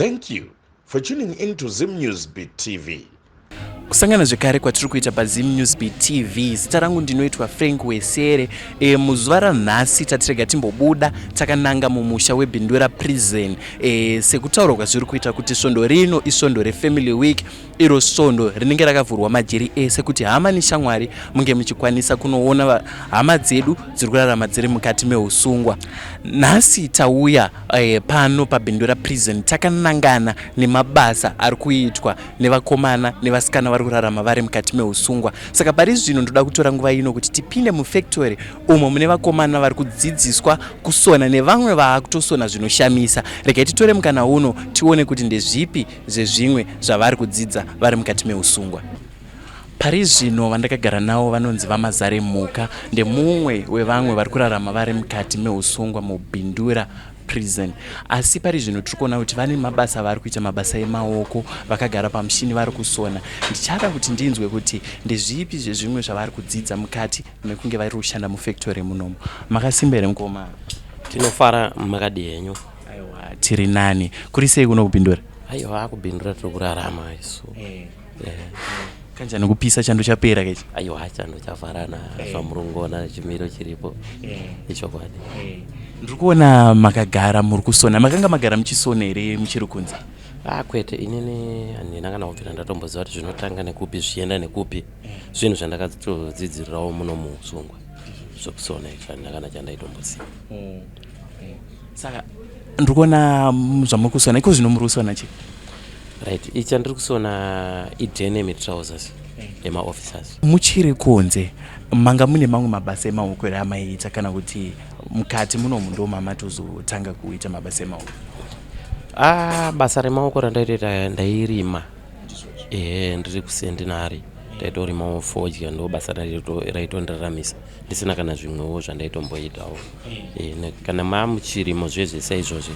Thank you for tuning into Zim Newsbeat TV. Kusangana zvekare kwatiri kuita paZim Newsbeat TV. Zita rangu ndinoitwa Frank Wesere. Muzuva ranhasi tatirega timbobuda takananga mumusha weBindura Prison. Sekutaura kwazviri kuita kuti svondo rino isvondo reFamily Week, iro svondo rinenge rakavhurwa majeri ese kuti hama neshamwari munge muchikwanisa kunoona hama dzedu dziri kurarama dziri mukati meusungwa. Nhasi tauya pano paBindura Prison takanangana nemabasa ari kuitwa nevakomana nevasikana vari kurarama vari mukati meusungwa. Saka pari zvino ndoda kutora nguva ino kuti tipinde mufactory umo mune vakomana vari kudzidziswa kusona nevamwe vaakutosona zvinoshamisa. Regai titore mukana uno tione kuti ndezvipi zvezvimwe zvavari kudzidza vari mukati meusungwa. Pari zvino vandakagara navo vanonzi vaMazare Muka, ndemumwe wevamwe vari kurarama vari mukati meusungwa muBindura Prison. Asi pari zvino tiri kuona kuti vane mabasa vari kuita, mabasa emaoko, vakagara pamushini vari kusona. Ndichada kuti ndinzwe kuti ndezvipi zvezvimwe zvavari kudzidza mukati mekunge vari kushanda mufactory munomu. Makasimba here mukoma? Tinofara makadi henyu. Aiwa, tiri nani. Kuri sei kuno kuBindura? Aiwa, kuBindura tiri kurarama isu. Kanjani kupisa chando chapera kechi? Aiwa, chando chafarana zvamurungona chimiro chiripo. Ichokwadi. Ndiri kuona makagara muri kusona. Makanga magara muchisona here muchiri kunze? Kwete, inini handina kana kupinda ndatomboziva kuti zvinotanga nekupi zvichienda nekupi. Zvinhu zvandakatodzidzirirawo muno muusungwa zvokusona izvi handina kana chandaitomboziva. Saka ndiri kuona zvamuri kusona, iko zvino muri kusona chii? Right, ichi ndiri kusona idenim trousers emaofficers. Muchiri kunze manga mune mamwe mabasa emaoko ere amaita kana kuti mukati munomu ndo mamatozotanga kuita mabasa emaoko? Basa remaoko randaitoita ndairima. Ndiri kuSentinary ndaitorimawo fodya, ndo basa raitondiramisa ndisina kana zvimwewo zvandaitomboitawo. Kana mamuchirimo zvezvesa izvozvi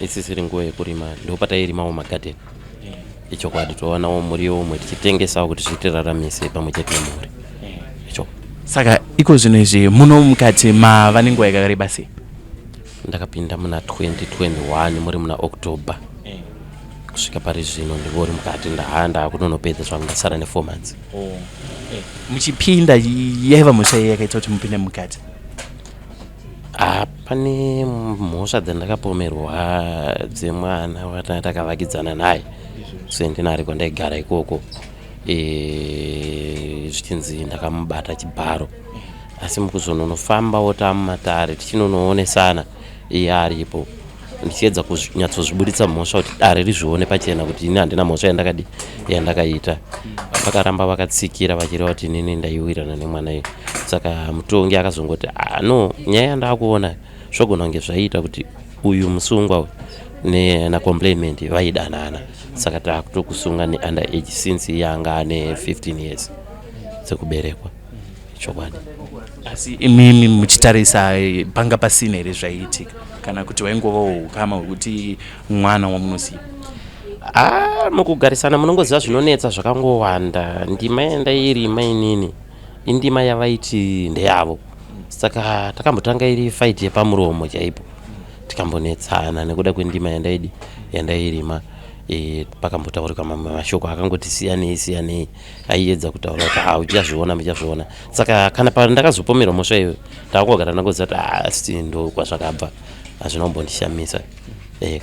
isisiri nguva yekurima ndo patairimawo magadheni. Ichokwadi towanawo muriwo umwe tichitengesawo kuti zvitiraramise pamwe chete nemhuri. Icho. Saka iko zvino izvi muno mukati mava nenguva yakareba sei? Ndakapinda muna 2021 muri muna October. Kusvika pari zvino ndingori mukati ndakunonopedza zvangu ndasara ne4 months. Muchipinda yaiva mhosva yakaita kuti mupinde mukati? Pane mhosva dzandakapomerwa dzemwana watakavakidzana naye Sentinary kwandaigara ikoko. Zvichinzi ndakamubata chibharo, asi mukuzononofamba wota mumatare tichinonoonesana iye aripo, ndichiedza kunyatsozvibuditsa mhosva kuti dare rizvione pachena kuti ini handina mhosva yandakaita. Vakaramba vakatsikira vachireva kuti inini ndaiwirana nemwana iye. Saka mutongi akazongoti no, nyaya yandakuona zvogona kunge zvaita kuti uyu musungwa naComplainment vaidanana. Saka takutokusunga neunderage since yanga ane 15 years dzekuberekwa. Chokwadi. Asi imimi muchitarisa panga pasina here zvaiitika kana kuti waingovawo ukama hwekuti mwana wamunosiya? Mukugarisana munongoziva zvinonetsa zvakangowanda. Ndima yandairima inini indima yavaiti ndeyavo. Saka takambotanga iri fight yepamuromo chaipo, tikambonetsana nekuda kwendima yandairima. Pakambotaurika mashoko akangoti siyanei aiedza kutaura kuti uchazviona. Saka kana pandakazopomera mhosva iyo ndakungogara ndangoziva kuti ndo kwazvakabva, hazvina kumbondishamisa.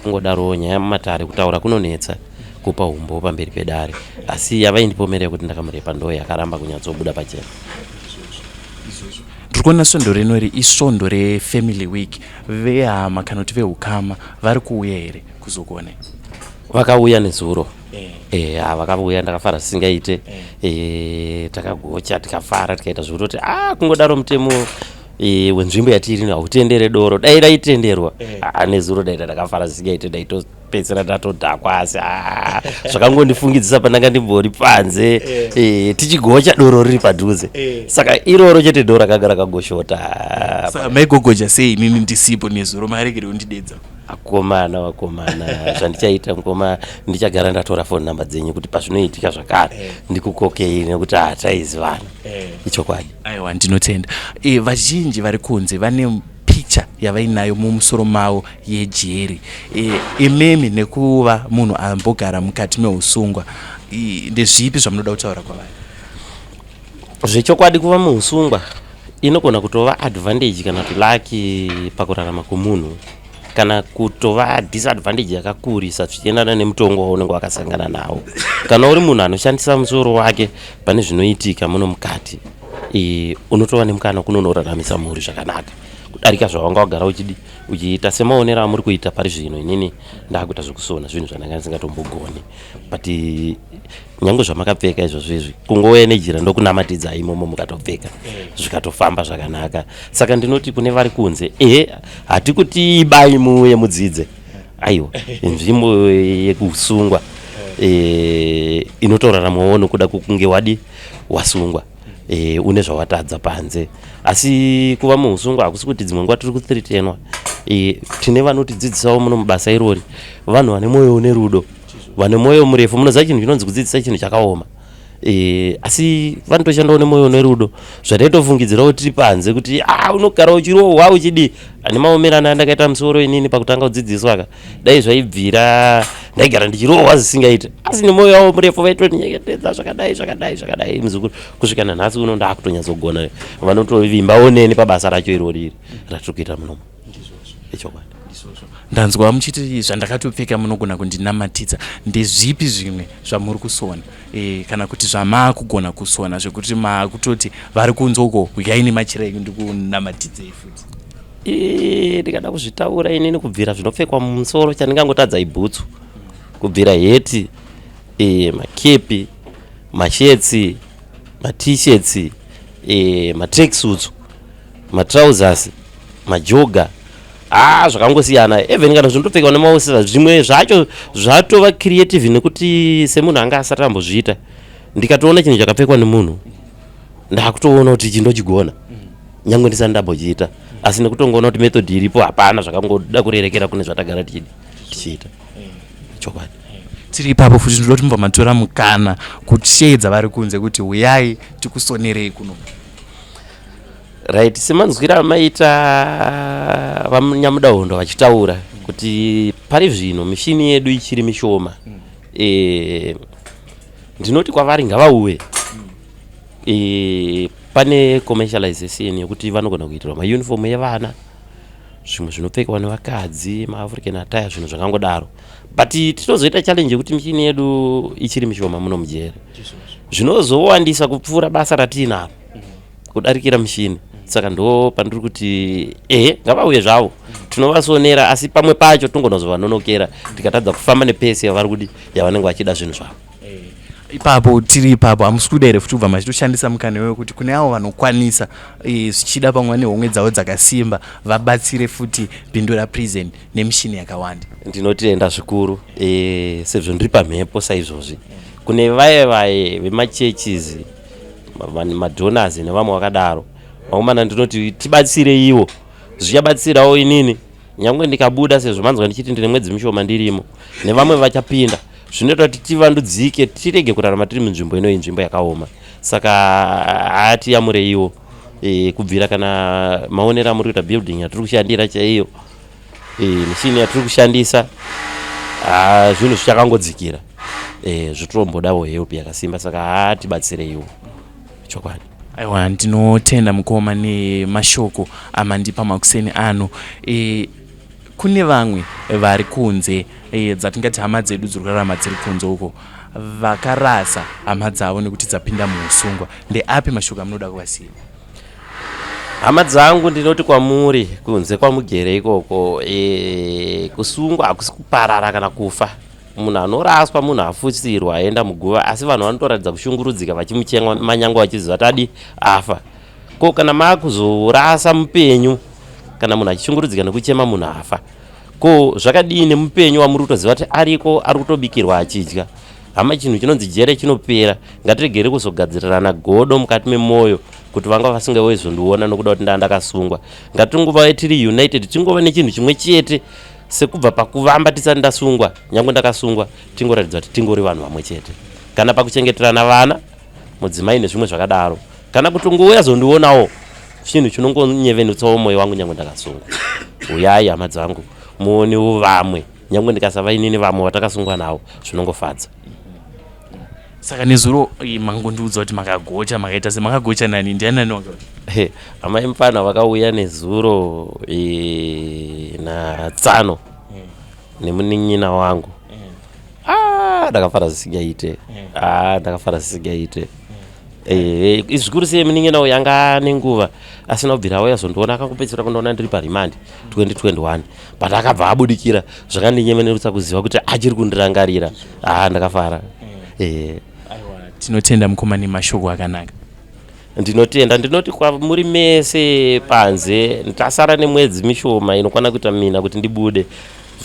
Kungodaro nyaya mumatare kutaura kunonetsa kupa umbo pamberi pedare, asi yavaindipomerera kuti ndakamurepa ndo yakaramba kunyatsobuda pachena. Ndiri kuona svondo rinori isvondo reFamily Week. Vehama kana kuti vehukama vari kuuya here kuzokuona? Vakauya nezuro. Vakauya ndakafara singaite. Takagocha tikafara tikaita zvekutoti kungodaro mutemo wenzvimbo yatiri hautendere doro. Dai raitenderwa nezuro daita ndakafara singaite, daitopedzera ndatodhakwa, asi zvakangondifungidzisa pandanga ndimbori panze tichigocha doro riri padhuze. Saka iroro chete doro rakanga rakagoshota. Saka maigogoja sei inini ndisipo nezuro maregere undidedza? Vakomana zvandichaita mukoma ndichagara ndatora phone number dzenyu kuti pazvinoitika zvakare ndikukokei nekuti taizivana. Ichokwadi. Aiwa, ndinotenda. Vazhinji vari kunze vane picture yavainayo mumusoro mavo yejeri. Imemi nekuva munhu ambogara mukati meusungwa, ndezvipi zvamunoda kutaura kwavari? Zvechokwadi kuva muusungwa inogona kutova advantage kana kuti laki pakurarama kwomunhu, kana kutova disadvantage yakakurisa zvichiendana nemutongo waunenge wakasangana nawo. Kana uri munhu anoshandisa musoro wake pane zvinoitika muno mukati, unotova nemukana kunonoraramisa mhuri zvakanaka kudarika zvawanga wagara uchiita semaonero amuri kuita pari zvino. Inini ndakuita zvekusona zvinhu zvandanga ndisingatombogoni, but nyange zvamakapfeka izvozvo kungove nejira ndokunamatidza imomo mukatopfeka zvikatofamba zvakanaka. Saka ndinoti kune vari kunze, hati kuti ibai muuye mudzidze, aiwa nzvimbo yekusungwa inotoraramawo nokuda kunge wadi wasungwa, une zvawatadza panze. Asi kuva muusungwa hakusi kuti dzimwe nguva tiri kuthiritenwa. Tine vanotidzidzisawo muno mubasa irori, vanhu vane mwoyo une rudo, vane mwoyo murefu. Munoziva chinhu chinonzi kudzidzisa chinhu chakaoma, asi vanotoshandawo nemoyo une rudo. Zvataitofungidzirawo tiri panze kuti unogara uchirohwa uchidi ane maomerano andakaita musoro inini pakutanga kudzidziswa ka, dai zvaibvira ndaigara ndichirohwa zvisingaita. Asi nemoyo wavo murefu vaitotinyengetedza zvakadai muzukuru. Kusvika nanhasi uno ndakutonyadzogona, vanotovimbawo neni pabasa racho irori iri ratiri kuita munomu. Echokwadi ndanzwa muchiti zvandakatopfeka munogona kundinamatidza. Ndezvipi zvimwe zvamuri kusona kana kuti zvamakugona kusona zvekuti makutoti vari kunzoko yaini machira enyu ndikunamatidzei futi? Ndikada kuzvitaura inini kubvira zvinopfekwa mumusoro, chandingangotadza ibhutsu, kubvira heti, makepi, mashetsi, matishets, matracksuits, matrousers, majoga, zvakangosiyana. Even kana zvinotopfekwa nemausira, zvimwe zvacho zvatova creative nekuti semunhu anga asati ambozviita. Ndikatoona chinhu chakapfekwa nemunhu ndakutoona kuti ichi ndochigona nyange ndisati ndambochiita, asi nekutongoona kuti method iripo hapana zvakangoda kurerekera kune zvatagara tichiita. Chokwadi tiri ipapo futi ndinoti mubva matora mukana kutsvedza vari kunze kuti uyai tikusonerei kuno. Right, semanzwira maita vamunyamudahondo vachitaura kuti pari zvino mishini yedu ichiri mishoma, ndinoti kwavari ngavauye. Pane commercialization yekuti vanogona kuitirwa mauniform yevana, zvimwe zvinopfekwa nevakadzi, maAfrican attire, zvinhu zvakangodaro. But tinozoita challenge yekuti mishini yedu ichiri mishoma muno mujere, zvinozowandisa kupfuura basa ratinaro kudarikira mishini. Saka ndo pandiri kuti ngavauye zvavo tinovasonera, asi pamwe pacho tongonozovanonokera tikatadza kufamba nepesi yavari kudi yavanenge vachida zvinhu zvavo. Ipapo tiri ipapo hamusi kuda here futi kubva machitoshandisa mukana wekuti kune avo vanokwanisa zvichida pamwe nehomwe dzavo dzakasimba vabatsire futi Bindu raPrison nemishini yakawanda? Ndinotenda zvikuru, sezvo ndiri pamhepo saizvozvi kune vaye vemachurches, madonors nevamwe vakadaro, vakomana ndinoti tibatsire ivo, zvichabatsirawo inini nyangwe ndikabuda, sezvo manzwa ndichiti ndine mwedzi mishoma ndirimo, nevamwe vachapinda, zvinoita kuti tivandudzike, tirege kurarama tiri munzvimbo inoyi nzvimbo yakaoma. Saka hatiyamure ivo, kubvira kana maonero amuri kuita building yatiri kushandira chaiyo, mishini yatiri kushandisa, zvinhu zvichakangodzikira, zvitombodawo help yakasimba. Saka hatibatsire ivo. Chokwadi. Aiwa, ndinotenda mukoma nemashoko amandipa makuseni ano. Kune vamwe vari kunze, dzatingati hama dzedu dziri kurarama dziri kunze uko, vakarasa hama dzavo nekuti dzapinda muusungwa, ndeapi mashoko amunoda kuvasiya? Hama dzangu ndinoti kwamuri kunze kwamugere ikoko, kusungwa hakusi kuparara kana kufa. Munhu anoraswa, munhu afutsirwa aenda muguva, asi vanhu vanotoratidza kushungurudzika vachimuchenga manyango vachiziva tadi afa. Ko kana makuzorasa mupenyu, kana munhu achishungurudzika nekuchema munhu afa, ko zvakadii nemupenyu wamuri kutoziva kuti ariko ari kutobikirwa achidya? Hama chinhu chinonzi jere chinopera. Ngatiregere kuzogadzirirana godo mukati memwoyo kuti vanga vasingawezondiona nokuda kuti ndakasungwa. Ngatingova tiri united, tingova nechinhu chimwe chete, sekubva pakuvamba tisati ndasungwa, nyangwe ndakasungwa, tingoratidza kuti tingori vanhu vamwe chete. Kana pakuchengeterana vana, mudzimai nezvimwe zvakadaro, kana kuti ngouya zondionawo, chinhu chinongonyevenutsawo mwoyo wangu nyangwe ndakasungwa. uyai hama dzangu muonewo vamwe nyangwe ndikasava inini vamwe vatakasungwa navo zvinongofadza. Saka nezuro mangondiudza kuti makagocha makaita semakagocha nani ndianani wanga amai mufana vakauya nezuro natsano nemunin'ina wangu ndakafara zvisingaite ndakafara zvisingaite zvikuru sei munin'ina uyu anga nenguva asina kubvira auya zondiona akangopedzisira kundoona ndiri parimandi 2021 but akabva abudikira zvakandinyemenerutsa kuziva kuti achiri kundirangarira ndakafara. Tinotenda mukomani mashoko akanaka. Ndinotenda ndinoti kwamuri mese panze ndasara nemwedzi mishoma inokwana kuita mina kuti ndibude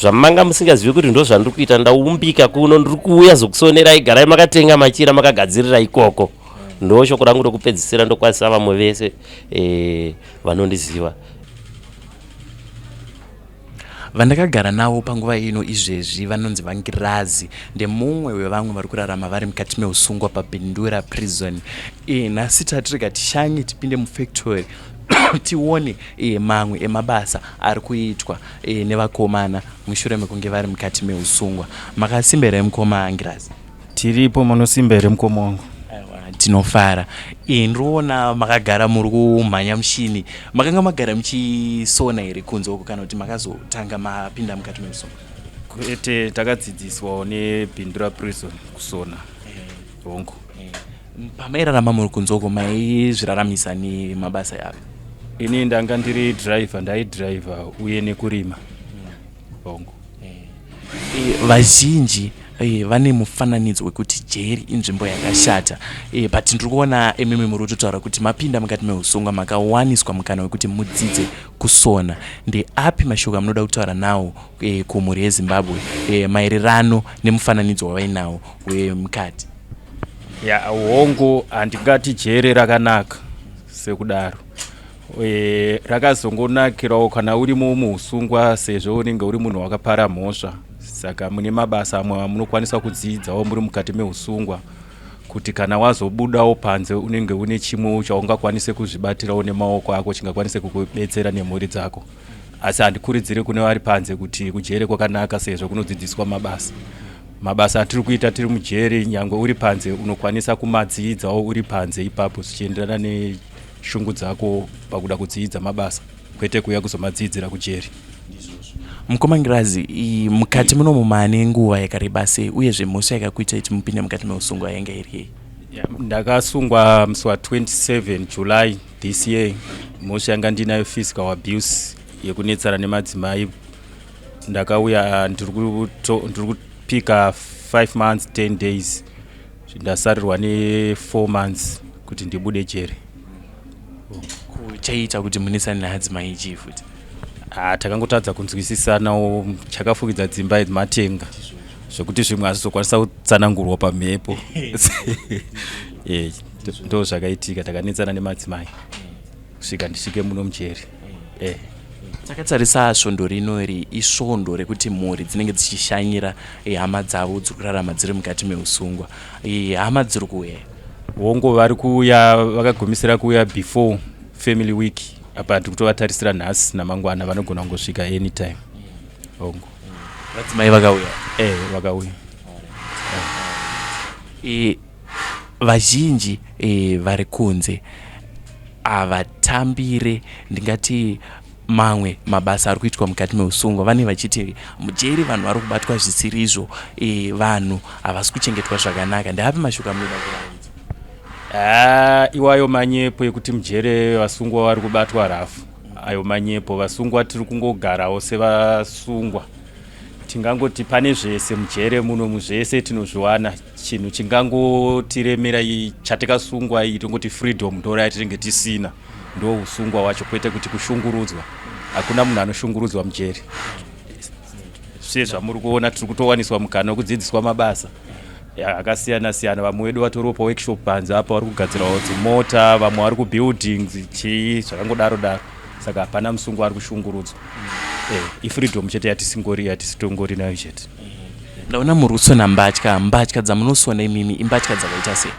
zvamanga musingazivi kuti ndo zvandiri kuita ndaumbika kuno ndiri kuuya zokusonera igarai makatenga machira makagadzirira ikoko ndo shoko rangu rokupedzisira ndokwazisa vamwe vese vanondiziva. Vandakagara navo panguva ino izvezvi vanonzi Vangirazi ndemumwe wevamwe vari kurarama vari mukati meusungwa paBindura prison. Nhasi tatirega tishanye tipinde mufactory tione mamwe emabasa ari kuitwa nevakomana mushure mekunge vari mukati meusungwa. Makasimbere mukoma Angirazi? Tiripo munosimbere mukoma wangu. Tinofara. Ndinoona makagara muri kumhanya mushini. Makanga magara muchisona here kunze uko kana kuti makazotanga mapinda mukati meusungwa? Kwete, takadzidziswa neBindura prison kusona. Hongu. Pamairarama muri kunze uko maizviraramisa nemabasa yapi? Ini ndanga ndiri driver, ndaidriver uye nekurima. Hongu. Vazhinji vane mufananidzo wekuti jeri inzvimbo yakashata, but ndiri kuona emimi muri kutotaura kuti mapinda mukati meusungwa makawaniswa mukana wekuti mudzidze kusona. Ndeapi mashoko amunoda kutaura nawo kumhuri yeZimbabwe maererano nemufananidzo wavainawo wemukati? Hongu, handingati jeri rakanaka sekudaro. Rakazongonakirawo kana uri muusungwa sezvo unenge uri munhu wakapara mhosva. Saka mune mabasa amwe amunokwanisa kudzidzawo muri mukati meusungwa kuti kana wazobudawo panze unenge une chimwe chaungakwanise kuzvibatirawo nemaoko ako chingakwanise kukubetsera nemhuri dzako. Asi handikurudziri kune vari panze kuti kujere kwakanaka sezvo kunodzidziswa mabasa atiri kuita tiri mujeri. Nyangwe uri panze unokwanisa kumadzidzawo uri panze ipapo zvichienderana neshungu dzako pakuda kudzidza mabasa kwete kuuya kuzomadzidzira kujeri. Mukoma Ngirazi, mukati munomu maane nguva yakareba sei uyezve mhosva yakakuita kuti mupinde mukati meusungwa yanga iri? Ndakasungwa musi wa27 July this year. Mhosva yanga ndinayo physical abuse yekunetsana nemadzimai. Ndakauya ndiri kupika 5 months 10 days. Ndasarirwa ne4 months kuti ndibude jeri. Kuchaita kuti munesane nehadzimai ichi futi? Takangotadza kunzwisisanawo chakafukidza dzimba matenga zvokuti zvimwe hazvizokwanisa kutsanangurwa pamhepo. Ndo zvakaitika, takanetsana nemadzimai kusvika ndisvike muno mujeri. Takatarisa svondo rinori isvondo rekuti mhuri dzinenge dzichishanyira hama dzavo dziri kurarama dziri mukati meusungwa. Hama dziri kuuya? Hongu, vari kuuya vakagumisira kuuya before family week. Apa ndikutowatarisira nhasi namangwana vanogona kungosvika anytime. Hongu. Vadzimai vakauya? Vakauya. Vazhinji vari kunze avatambire ndingati mamwe mabasa ari kuitwa mukati meusungwa. Vane vachiti mujeri vanhu vari kubatwa zvisirizvo, vanhu havasi kuchengetwa zvakanaka. Ndeapi mashoko amunoda kuvaudza? Iwayo manyepo ekuti mujere vasungwa vari kubatwa rafu. Ayo manyepo, vasungwa tiri kungogarawo sevasungwa. Tingangoti pane zvese mujere muno, muzvese tinozviwana. Chinhu chingangotiremera chatakasungwa tongoti freedom ndora yatinenge tisina. Ndo usungwa wacho, kwete kuti kushungurudzwa. Hakuna munhu anoshungurudzwa mujeri. Sezvamuri kuona tiri kutowaniswa mukana wekudzidziswa mabasa akasiyana-siyana. Vamwe vedu vatoriwo paworkshop panze apa vari kugadzirawo dzimota, vamwe vari kubuildings, chii zvakangodaro-daro. Saka hapana musungwa ari kushungurudzwa. Ifreedom chete yatisingori, yatisitongori nayo chete. Ndaona muri kusona mbatya dzamunosona imimi imbatya dzakaita sei?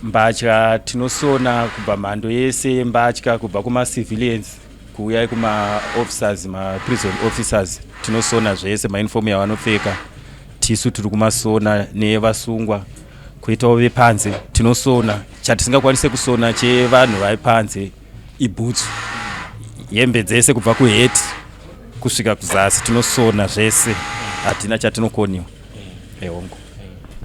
Mbatya tinosona kubva mhando yese yembatya, kubva kuma civilians kuuya kuma-officers ma-prison officers tinosona zvese maunifomu yavanopfeka tisu tiri kumasona nevasungwa kuitawo vepanze tinosona. Chatisingakwanise kusona chevanhu vari panze ibhutsu, hembe dzese kubva kuheti kusvika kuzasi tinosona zvese, hatina chatinokoniwa. Ehongo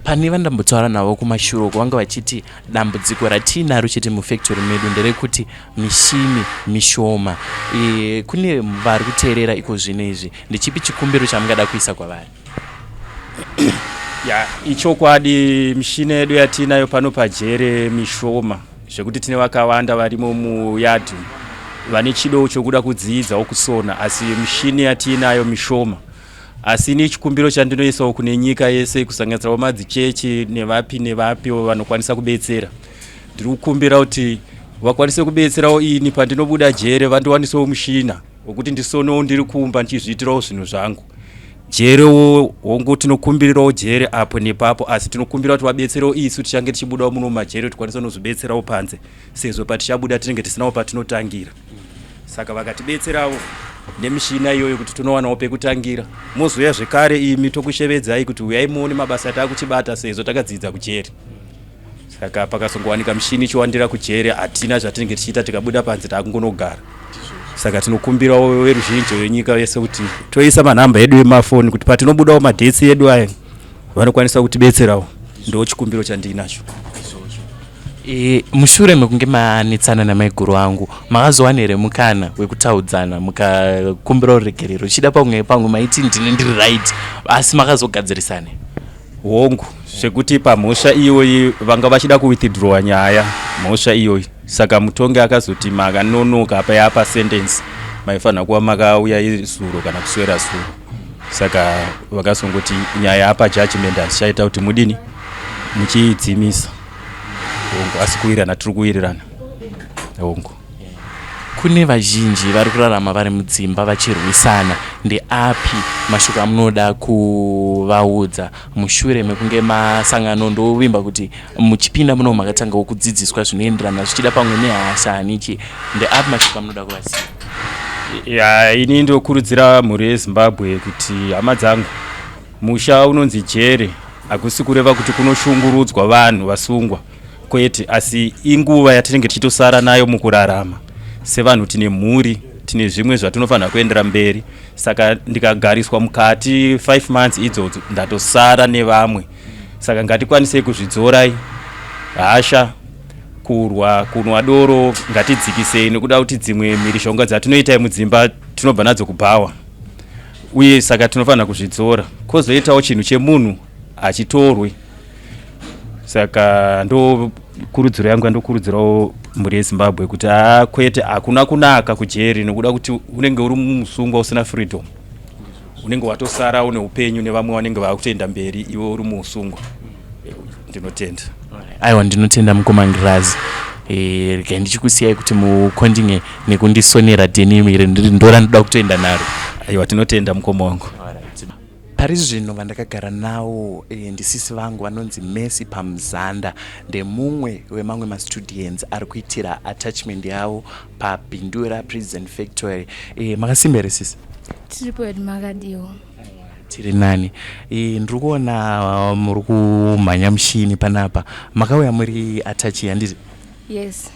pane vandambotaura navo kumashure vanga vachiti dambudziko ratinaro chete mufactory medu nderekuti mishini mishoma. Kune vari kuteerera iko zvino izvi, ndechipi chikumbiro chamungada kuisa kwavari? Ichokwadi mishini yedu yatinayo pano pajere mishoma, zvekuti tine vakawanda varimo muyadhi vane chido chokuda kudziidzawo kusona, asi mishini yatinayo mishoma. Asi ni chikumbiro chandinoisawo kune nyika yese kusanganisirawo madzichechi nevapi vanokwanisa kubetsera. Ndiri kukumbira kuti vakwanise kubetserawo ini pandinobuda jere vandowanisawo mushina wekuti ndisonewo ndiri kumba ndichizviitirawo zvinhu zvangu. Jerewo hongu tinokumbirirawo jere apo nepapo, asi tinokumbira kuti vabetserewo isu tichange tichibudawo muno majere tikwanisa nozobetserawo panze, sezvo patichabuda tinenge tisinawo patinotangira. Saka vakatibetserawo nemishina iyoyo kuti tinowanawo pekutangira, mozouya zvekare imi tokushevedzai kuti uyai muone mabasa atakuchibata sezvo takadzidza kujere. Saka pakasongowanika mishini ichiwandira kujere, hatina zvatinenge tichiita tikabuda panze takungonogara. Saka tinokumbirawo veruzhinji venyika yese kuti toisa manhamba edu emafoni kuti patinobudawo madhetsi edu aya vanokwanisa kutibetserawo. Ndo chikumbiro chandinacho. Mushure mekunge manetsana namaiguru angu makazowana here mukana wekutaudzana mukakumbira ruregerero chida pamwe maiti ndiri right, asi makazogadzirisane? Hongu zvekuti pamhosva iyoyi vanga vachida kuwithdrawa nyaya mhosva iyoyi, saka mutongi akazoti makanonoka payapa sentence maifanira kuva makauya zuro kana kuswera zuro. Saka vakazongoti nyaya apa judgment hatichaita kuti mudini muchiidzimisa. Hongu asi kuwirirana tiri kuwirirana. Hongu kune vazhinji vari kurarama vari mudzimba vachirwisana, ndeapi mashoko amunoda kuvaudza mushure mekunge masangano ndovimba kuti muchipinda muno makatangawo kudzidziswa zvinoenderana zvichida pamwe nehasha nichi, ndeapi mashoko amunoda kuvasiya? Ini ndokurudzira mhuri yeZimbabwe kuti hama dzangu, musha unonzi jere hakusi kureva kuti kunoshungurudzwa vanhu vasungwa, kwete, asi inguva yatinenge tichitosara nayo mukurarama. Sevanhu tine mhuri, tine zvimwe zvatinofanira kuendera mberi, saka ndikagariswa mukati 5 months idzodzo ndatosara nevamwe. Saka ngatikwanisei kuzvidzorai hasha, kurwa, kunwa doro ngatidzikisei, nekuda kuti dzimwe mhirishonga dzatinoita mudzimba tinobva nadzo kubhawa, uye saka tinofanira kuzvidzora. Kozoitawo chinhu chemunhu achitorwe. Saka ndo kurudziro yangu ndokurudzirawo mhuri yeZimbabwe kuti kwete, hakuna kunaka kujeri nekuda kuti unenge uri musungwa usina freedom, unenge watosara une upenyu nevamwe vanenge vakutoenda mberi iwe uri musungwa. Ndinotenda. Aiwa, ndinotenda mukomangirazi. Regai ndichikusiyai kuti mukondinge nekundisonera denim iri ndora ndoda kutoenda naro. Aiwa, tinotenda mukoma wangu. Pari zvino vandakagara nawo ndisisi vangu vanonzi Messi Pamzanda, ndemumwe wemamwe mastudents ari kuitira attachment yavo paBindura Prison Factory. Makasimba sisi? Tiripo makadiwa. Tiri nani. Ndiri kuona muri kumhanya mushini panapa. Makauya muri attach handiti? Yes.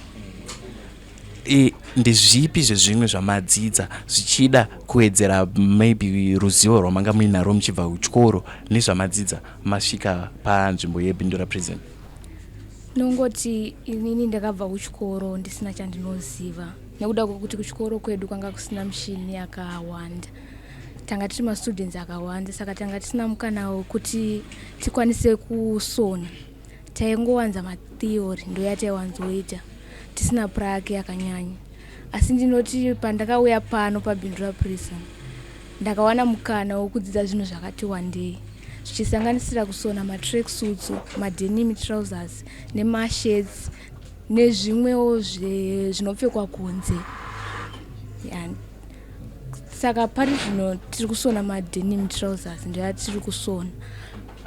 Ndezvipi zvezvimwe zvamadzidza zvichida kuwedzera maybe ruzivo rwamanga muinaro muchibva kuchikoro nezvamadzidza masvika panzvimbo yeBindura Prison? Nongoti inini ndakabva kuchikoro ndisina chandinoziva, nekuda kwekuti kuchikoro kwedu kwanga kusina mishini yakawanda, tanga tiri mastudents akawanda, saka tanga tisina mukana wekuti tikwanise kusona. Taingowanza matheory ndo yataiwanzoita, tisina prake yakanyanya. Asi ndinoti pandakauya pano paBindura Prison ndakawana mukana wekudzidza zvinhu zvakati wandei, zvichisanganisira kusona matrack suits, madenim trousers nemashirts nezvimwewo zvinopfekwa kunze. Saka pari zvino tiri kusona madenim trousers ndoya tiri kusona,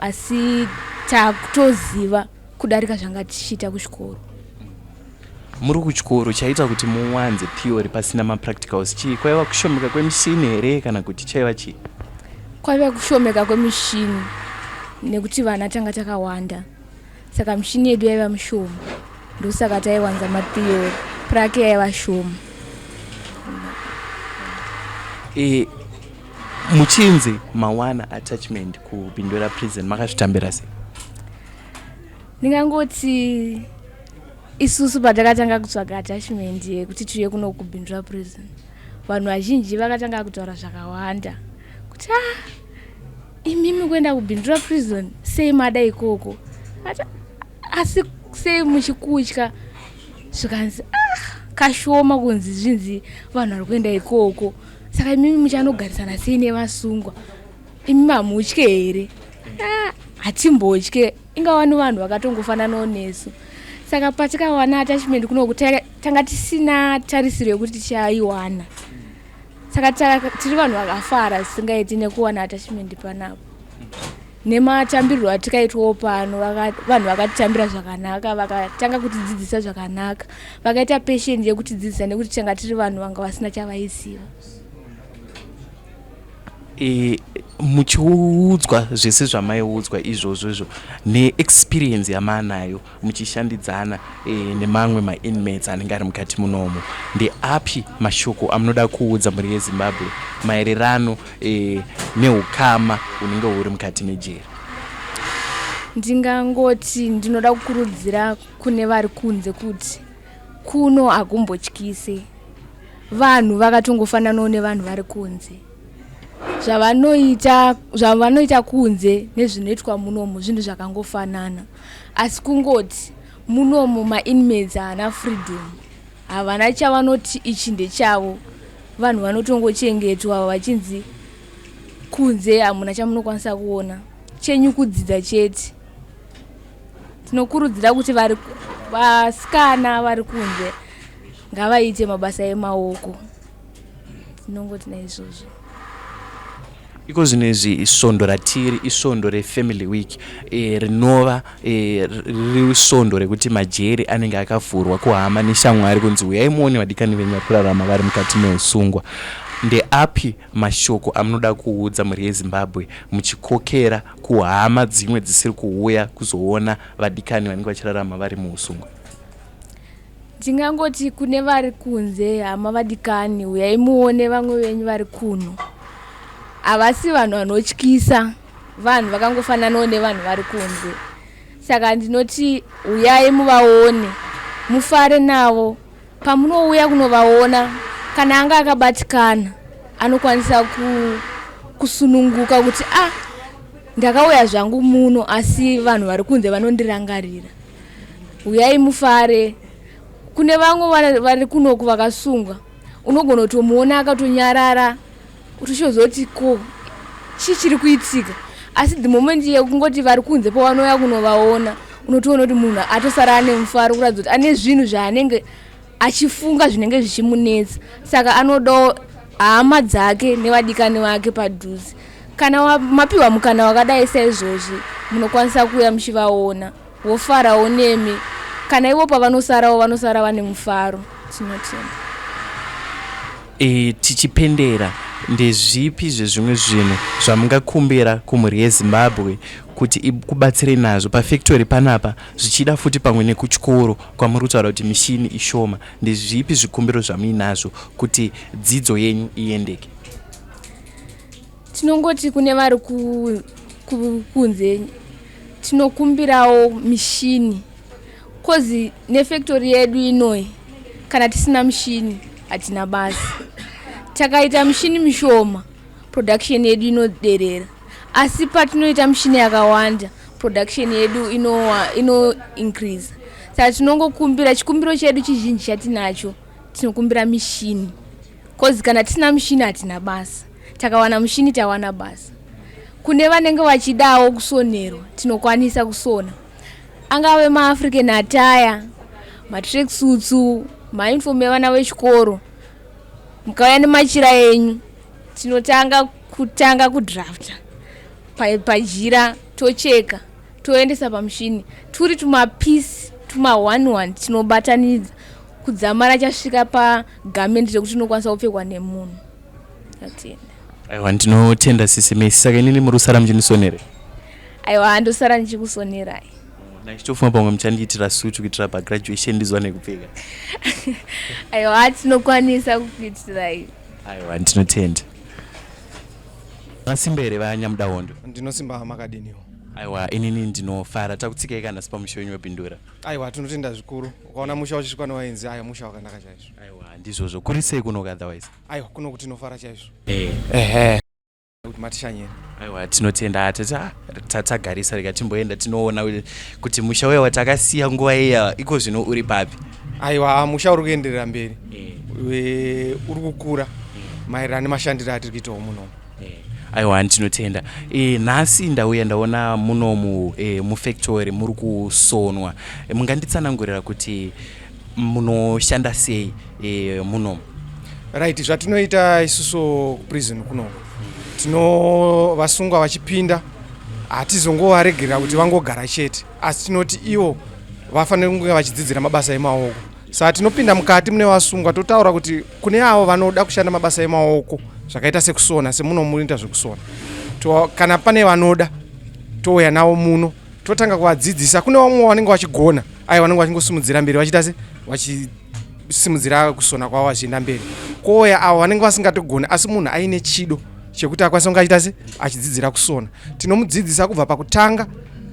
asi takutoziva kudarika zvanga tichiita kuchikoro. muri kuchikoro chaita kuti muwanze theory pasina mapracticals chii? Kwaiva kushomeka kwemishini here kana kuti chaiva chii? Kwaiva kushomeka kwemishini nekuti vana tanga takawanda, saka mishini yedu yaiva mishoma, ndosaka taiwanza matheory, prake yaiva shoma. Muchinzi mawana attachment kuBindura prison makazvitambira sei? Ndingangoti isusu patakatanga kutsvaga attachment yekuti tiuye kuno kuBindura prison, vanhu vazhinji vakatanga kutaura zvakawanda kuti imimi kuenda kuBindura prison sei mada ikoko, asi sei muchikutya, zvikanzi kashoma kunzi zvinzi vanhu vari kuenda ikoko, saka imimi muchanogarisana sei nevasungwa, imimi hamutye here? Hatimbotye, ingawani vanhu vakatongofananawo nesu. Saka patikawana attachment kunoku tanga tisina tarisiro yekuti tichaiwana, saka tiri vanhu vakafara zisingaiti nekuwana attachment panapo. Nematambiriro atikaitwawo pano, vanhu vakatitambira zvakanaka, vakatanga kutidzidzisa zvakanaka, vakaita patient yekutidzidzisa nekuti tanga tiri vanhu vanga vasina chavaiziva. Muchiudzwa zvese zvamaiudzwa izvozvo neexperience yamanayo muchishandidzana nemamwe mainmates anenge ari mukati munomo, ndeapi mashoko amunoda kuudza mhuri yeZimbabwe maererano neukama unenge huri mukati mejeri? Ndingangoti ndinoda kukurudzira kune vari kunze kuti kuno hakumbotyise, vanhu vakatongofananawo nevanhu vari kunze. Zvavanoita kunze nezvinoitwa munomu zvinhu zvakangofanana, asi kungoti munomu mainmates haana freedom, havana chavanoti ichi ndechavo, vanhu vanotongochengetwa vachinzi kunze hamuna chamunokwanisa kuona, chenyu kudzidza chete. Tinokurudzira kuti vasikana vari kunze ngavaite mabasa emaoko. Tinongoti naizvozvo. Iko zvinezvi isvondo ratiri isvondo reFamily Week rinova riri svondo rekuti majeri anenge akavhurwa kuhama neshamwari kunzi uyai muone vadikani venyu vari kurarama vari mukati meusungwa. Ndeapi mashoko amunoda kuudza mhuri yeZimbabwe muchikokera kuhama dzimwe dzisiri kuuya kuzoona vadikani vanenge vachirarama vari muusungwa? Ndingangoti kune vari kunze, hama vadikani, uyai muone vamwe venyu vari kuno. Havasi vanhu vanotyisa, vanhu vakangofananawo nevanhu vari kunze. Saka ndinoti uyai muvaone, mufare navo. Pamunouya kunovaona, kana anga akabatikana, anokwanisa kusununguka kuti ndakauya zvangu muno asi vanhu vari kunze vanondirangarira. Uyai mufare. Kune vamwe vari kunoku vakasungwa, unogona kutomuona akatonyarara, utozoti ko chichiri kuitika, asi the moment yekungoti vari kunze pavanouya kunovaona, unotoona kuti munhu atosara ane mufaro kuratidza kuti ane zvinhu zvaanenge achifunga zvinenge zvichimunetsa, saka anodawo hama dzake nevadikani vake padhuze. Kana mapiwa mukana wakadai saizvozvi, munokwanisa kuuya muchivaona, wofarawo nemi. Kana ivo pavanosarawo vanosara vane mufaro. Tinotenda. Tichipendera, ndezvipi zvezvimwe zvinhu zvamungakumbira kumhuri yeZimbabwe kuti ikubatsire nazvo pafactory panapa, zvichida futi pamwe nekuchikoro kwamuri kutaura kuti mishini ishoma? Ndezvipi zvikumbiro zvamuinazvo kuti dzidzo yenyu iendeke? Tinongoti kune vari kunze tinokumbirawo mishini, kozi nefactory yedu inoi kana tisina mishini hatina basa. Takaita mishini mishoma, production yedu inoderera, asi patinoita mishini yakawanda, production yedu ino increase. Saka tinongokumbira, chikumbiro chedu chizhinji chatinacho, tinokumbira mishini, kozi kana tisina mishini hatina basa, takawana mishini tawana basa. Kune vanenge vachidawo kusonerwa, tinokwanisa kusona, angave maAfrican attire, matracksuits, mauniform evana vechikoro. Mukauya nemachira enyu, tinotanga kudrafta pajira, tocheka, toendesa pamushini, turi tumapisi, tuma 1-1, tinobatanidza, kudzamara chasvika pagamenti rekuti inokwanisa kupfekwa nemunhu. Atenda. Aiwa, ndinotenda sisi Messi. Saka inini muri kusara muchinisonere? Aiwa, ndosara ndichikusonerai. Nachitofuma pamwe muchandiitira sutu kuitira pagraduation ndizwane kupfeka. Aiwa, tinokwanisa kukuitirai. Aiwa, ndinotenda. Masimba here vanyamuda hondo? Ndinosimba makadiniwo. Aiwa, inini ndinofara. Takutsikai kana sipa musha wenyu webindura? Aiwa, tinotenda zvikuru. Ukaona musha uchisvika nevaenzi, aiwa musha wakanaka chaizvo. Aiwa, ndizvozvo. Kuri sei kunoka otherwise? Aiwa, kuno kuti tinofara chaizvo. Kuti matishanyeni. Aiwa, tinotenda tagarisa rega timboenda tinoona kuti musha wewe watakasiya nguva iya iko zvino uri papi? Aiwa, musha uri kuenderera mberi. Uri kukura maererano nemashandiro atiri kuitawo muno. Aiwa, ndinotenda. Nhasi ndauya ndaona munomu mufactory muri kusonwa. Munganditsanangurira kuti munoshanda sei munomu? Right, zvatinoita isusu prison kunoko. Vasungwa vachipinda hatizongovaregerera kuti vangogara chete, asi tinoti ivo vafanira kunge vachidzidzira mabasa emaoko. Saka tinopinda mukati mune vasungwa totaura kuti kune avo vanoda kushanda mabasa emaoko zvakaita sekusona, semuno munoita zvekusona. Kana pane vanoda touya navo muno totanga kuvadzidzisa. Kune vamwe vanenge vachigona, aiwa vanenge vachingosimudzira mberi vachiita se vachisimudzira kusona kwavo vachienda mberi. Kouya avo vanenge vasingatogona asi munhu aine chido chekuti akwanisa kunge achiita se achidzidzira kusona. Tinomudzidzisa kubva pakutanga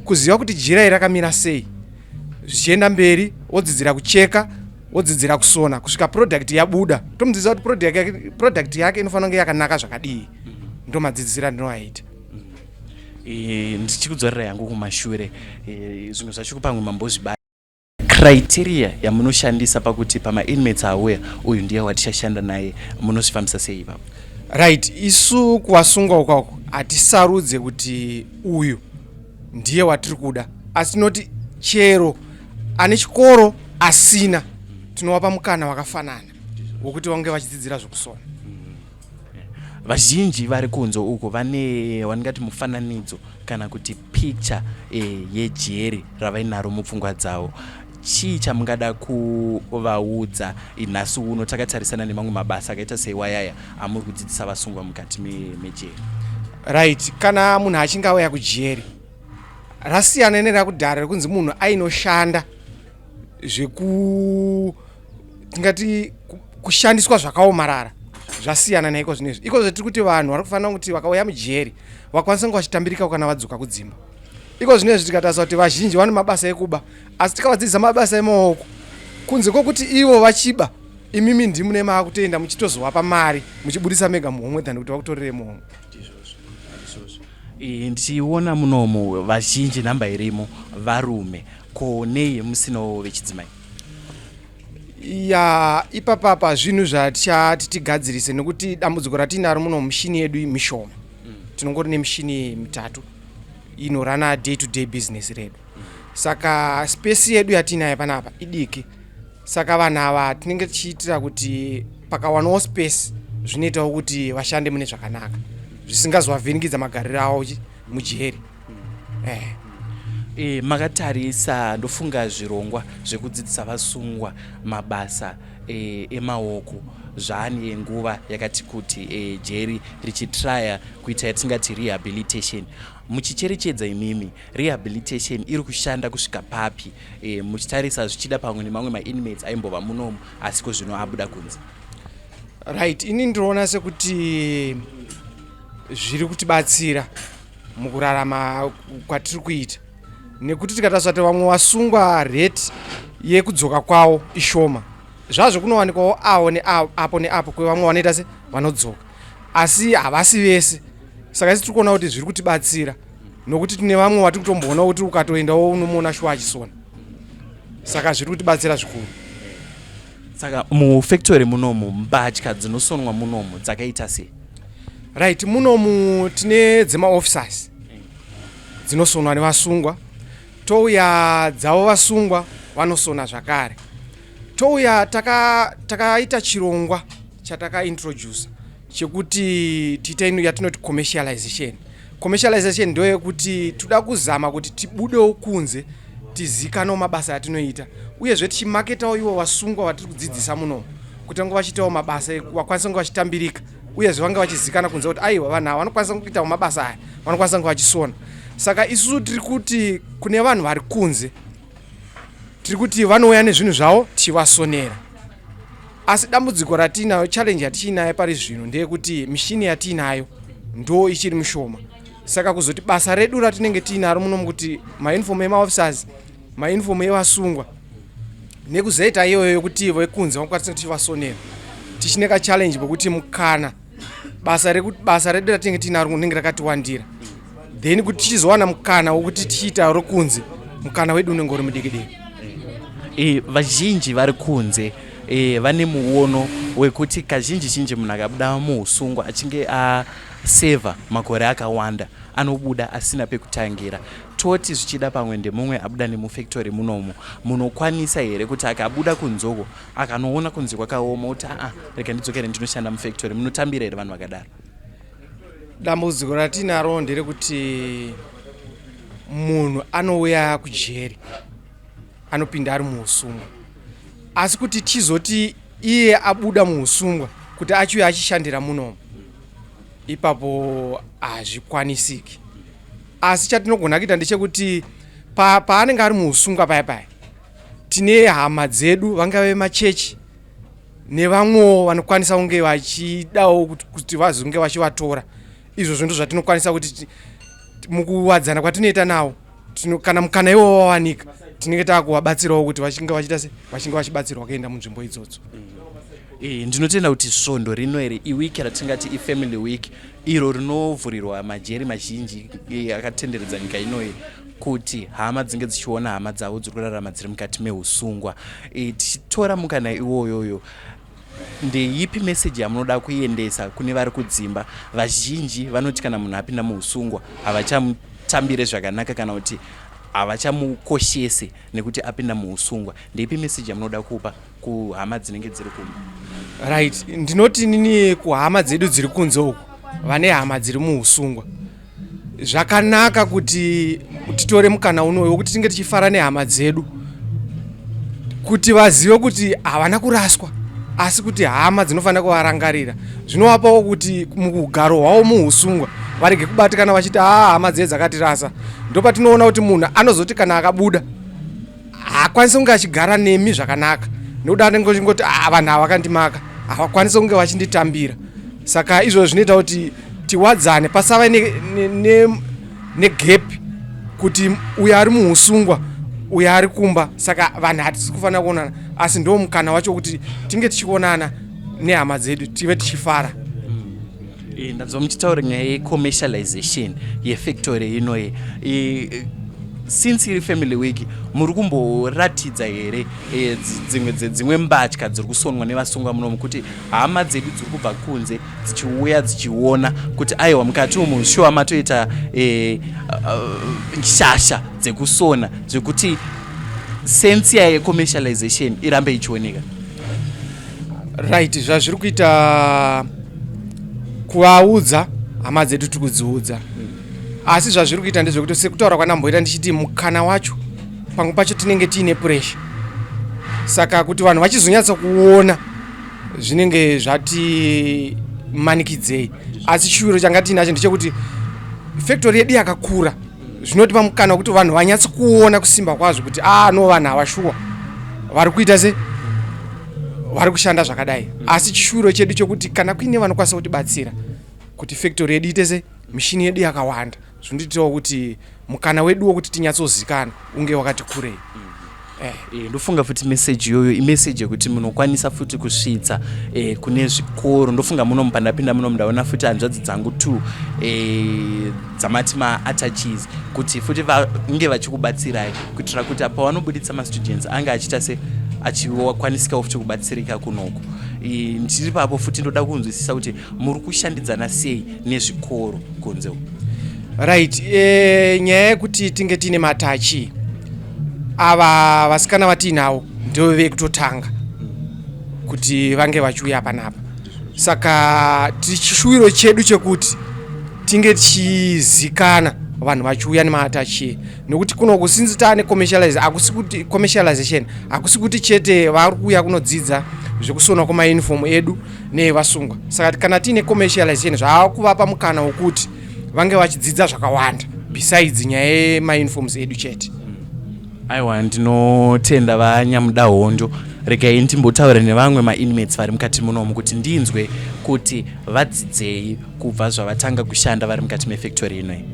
kuziva kuti jira iri rakamira sei, zvichienda mberi wodzidzira kucheka, wodzidzira kusona kusvika product yabuda. Tomudzidzisa kuti product yake inofanira kunge yakanaka zvakadii. Ndo madzidzisira ndinoaita. Ndichikudzorera yangu kumashure, zvimwe zvacho pamwe mambozvibata. Criteria yamunoshandisa pakuti pama-inmates auya uyu ndiye watichashanda naye munozvifambisa sei ipapo? Right, isu kuvasungwa ukako hatisarudze kuti uyu ndiye watiri kuda, asi tinoti chero ane chikoro asina tinovapa mukana wakafanana wokuti vange vachidzidzira zvokusona. Vazhinji vari kunze uko vane wandingati mufananidzo kana kuti picture yejeri ravainaro mupfungwa dzavo. Chii chamungada kuvaudza nhasi uno takatarisana nemamwe mabasa akaita seiwayaya amuri kudzidzisa vasungwa mukati mejeri? Right, kana munhu achinge auya kujeri rasiyana nerakudhara rekunzi munhu ainoshanda tingati kushandiswa zvakaomarara, zvasiyana naiko zvinezvi. Iko zvetiri kuti vanhu vari kufanira kuti vakauya mujeri vakwanisa kunge vachitambirika kana vadzoka kudzimba. Iko zvinezvi tikatarisa kuti vazhinji vane mabasa ekuba, asi tikavadzidzisa mabasa emaoko kunze kwokuti ivo vachiba imimi ndimune maakutoenda muchitozovapa mari muchibudisa mega muhomwe than kuti vakutorere muhomwe. Ndichiona munomu vazhinji nhamba irimo varume, ko nei musinawo vechidzimai? Ya, ipapapa zvinhu zvatichati tigadzirise nekuti dambudziko ratinaro muno mishini yedu mishoma. Tinongori nemishini mitatu inorana day to day business redu. Saka space yedu yatinayo panapa idiki. Saka vanhu ava tinenge tichiitira kuti pakawanawo space zvinoitawo kuti vashande mune zvakanaka, zvisingazovavhiringidza magariro avo mujeri. Makatarisa ndofunga zvirongwa zvekudzidzisa vasungwa mabasa emaoko zvane nguva yakati kuti jeri richitraya kuita yatingati rehabilitation. Muchicherechedza imimi rehabilitation iri kushanda kusvika papi muchitarisa zvichida pamwe nemamwe ma-inmates aimbova munomu asi ko zvino abuda kunze? Right, ini ndinoona sekuti zviri kutibatsira mukurarama kwatiri kuita, nekuti tikatarisa kuti vamwe vasungwa rate yekudzoka kwavo ishoma. Zvazvo kunowanikwawo avo neapo neapo kwevamwe vanoita se vanodzoka, asi havasi vese. Saka isi tiri kuona kuti zviri kutibatsira nokuti tine vamwe vatiri kutomboona kuti ukatoendawo unomuona shuwa achisona. Saka zviri kutibatsira zvikuru. Saka mufactory munomu mbatya dzinosonwa munomu dzakaita sei? Right, munomu tine dzemaofficers dzinosonwa nevasungwa, touya dzavo vasungwa vanosona zvakare. Touya takaita chirongwa chatakaintroduce chekuti tiita ino yatinoti commercialization. Commercialization ndoyekuti toda kuzama kuti tibudewo kunze tizikanawo mabasa atinoita uyezve tichimaketawo iwo vasungwa vatiri kudzidzisa muno kuti vange vachitawo mabasa vakwanisa kunge vachitambirika uyezve vange vachizikana kunze kuti aiwa vanhu ava vanokwanisa kuitawo mabasa aya vanokwanisa kunge vachisona. Saka isusu tiri kuti kune vanhu vari kunze tiri kuti vanouya nezvinhu zvavo tichivasonera, asi dambudziko ratinayo challenge yatichinayo pari zvino ndeyekuti mishini yatiinayo ndo ichiri mishoma. Saka kuzoti basa redu ratinenge tiinaro muno kuti mauniform emaofficers, mauniform evasungwa nekuzoita iyoyo yokuti vekunze vanokwanisa kuti tivasonera tichine kachallenge pokuti mukana basa redu ratinenge tiinaro rinenge rakatiwandira, then kuti tichizowana mukana wokuti tichiita rokunze mukana wedu unenge uri mudikidiki. Vazhinji vari kunze vane muono wekuti kazhinji munhu akabuda muusungwa achinge aseva makore akawanda anobuda asina pekutangira. Toti zvichida pamwe ndemumwe abuda nemufactory munomu munokwanisa here kuti akabuda kunzoko akanoona kunze kwakaoma kuti rega ndidzokere ndinoshanda mufactory, munotambira here vanhu vakadaro? Dambudziko ratinaro nderekuti munhu anouya kujeri anopinda ari muusungwa, asi kuti tizoti iye abuda muusungwa kuti achiuya achishandira munomu ipapo hazvikwanisiki. Asi chatinogona kuita ndechekuti paanenge ari muusungwa paya tine hama dzedu vangave machechi nevamwewo vanokwanisa kunge vachidawo kuti vazonge vachivatora. Izvo ndo zvatinokwanisa kuti mukuwadzana kwatinoita nawo kana mukana iwo wawanika tinenge takuvabatsirawo kuti vachinge vachita se vachinge vachibatsirwa kuenda munzvimbo idzodzo. Ndinotenda kuti svondo rino here iwiki ratingati ifamily week iro rinovhurirwa majeri mazhinji akatenderedza nyika inoyi kuti hama dzinge dzichiona hama dzavo dziri kurarama dziri mukati meusungwa. Tichitora mukana iwoyoyo ndeipi meseji yamunoda kuiendesa kune vari kudzimba? Vazhinji vanoti kana munhu apinda muusungwa havachamutambire zvakanaka kana kuti havachamukoshese nekuti apinda muusungwa. Ndeipi meseji yamunoda kupa kuhama dzinenge dziri kumba? Right, ndinoti nini kuhama dzedu dziri kunze uku vane hama dziri muusungwa, zvakanaka kuti titore mukana unoyo wekuti tinge tichifara nehama dzedu kuti vazive kuti havana kuraswa asi kuti hama dzinofanira kuvarangarira. Zvinovapawo kuti mukugaro hwavo muusungwa varege kubatikana vachiti hama dzedu dzakatirasa. Ndopatinoona kuti munhu anozoti kana akabuda haakwanisi kunge achigara nemi zvakanaka nekuti anenge achingoti vanhu ava vakandimaka havakwanisi kunge vachinditambira. Saka izvo zvinoita kuti tiwadzane pasava negepi kuti uyo ari muusungwa uyo ari kumba. Saka vanhu hatisi kufanira kuonana asi ndo mukana wacho kuti tinge tichionana nehama dzedu tive tichifara. Ndanzwa muchitaura nyaya yecommercialization yefactory inoyi. Since iri family week muri kumboratidza here dzimwe mbatya dziri kusonwa nevasungwa munomu kuti hama dzedu dziri kubva kunze dzichiuya dzichiona kuti aiwa mukati umu shuwa matoita shasha dzekusona zvekuti sense yecommercialization irambe ichioneka? Right, zvazviri kuita kuvaudza hama dzedu tikudziudza, asi zvazviri kuita ndezvekuti sekutaura kwanamboita ndichiti mukana wacho pamwe pacho tinenge tiine pressure. Saka kuti vanhu vachizonyatsa kuona zvinenge zvati manikidzei, asi chiwiro changa tiinacho ndechekuti factory yedu yakakura zvinotipa mukana wekuti vanhu vanyatsa kuona kusimba kwazvo kuti no vanhu havashuwa vari kuita se vari kushanda zvakadai. Asi chiwiro chedu chokuti kana kuine vanokwanisa kutibatsira kuti factory yedu ite se mishini yedu yakawanda zvinoitawo kuti mukana wedu wokuti tinyatsozikana unge wakati kurei. Ndofunga futi meseji iyoyo imeseji yekuti munokwanisa futi kusvitsa kune zvikoro. Ndofunga munomu pandapinda munomu ndaona futi hanzvadzi dzangu 2 dzamati maattaches kuti futi vange vachikubatsirai kuitira kuti pavanobuditsa mastudents ange achiita se achikwanisikawo futi kubatsirika kunoko. Ndiri papo futi ndoda kunzwisisa kuti muri kushandidzana sei nezvikoro kunze. Right, nyaya yekuti tinge tiine matachi ava vasikana vatiinawo ndo vekutotanga kuti vange vachiuya panapa. Saka chiwiro chedu chekuti tinge tichizikana vanhu vachiuya nemaatache, nekuti kuno kusinzitane commercialization hakusi kuti chete vari kuuya kunodzidza zvekusona kwemauniform edu nevasungwa. Saka kana tiine commercialization zvava kuvapa mukana wekuti vange vachidzidza zvakawanda besides nyaya yemauniforms edu chete. Aiwa, ndinotenda vanyamuda hondo. Regai ndimbotaura nevamwe ma-inmates vari mukati munomu kuti ndinzwe kuti vadzidzei kubva zvavatanga kushanda vari mukati mefactory inoi.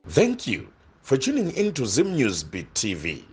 Thank you for tuning in to Zim News Beat TV.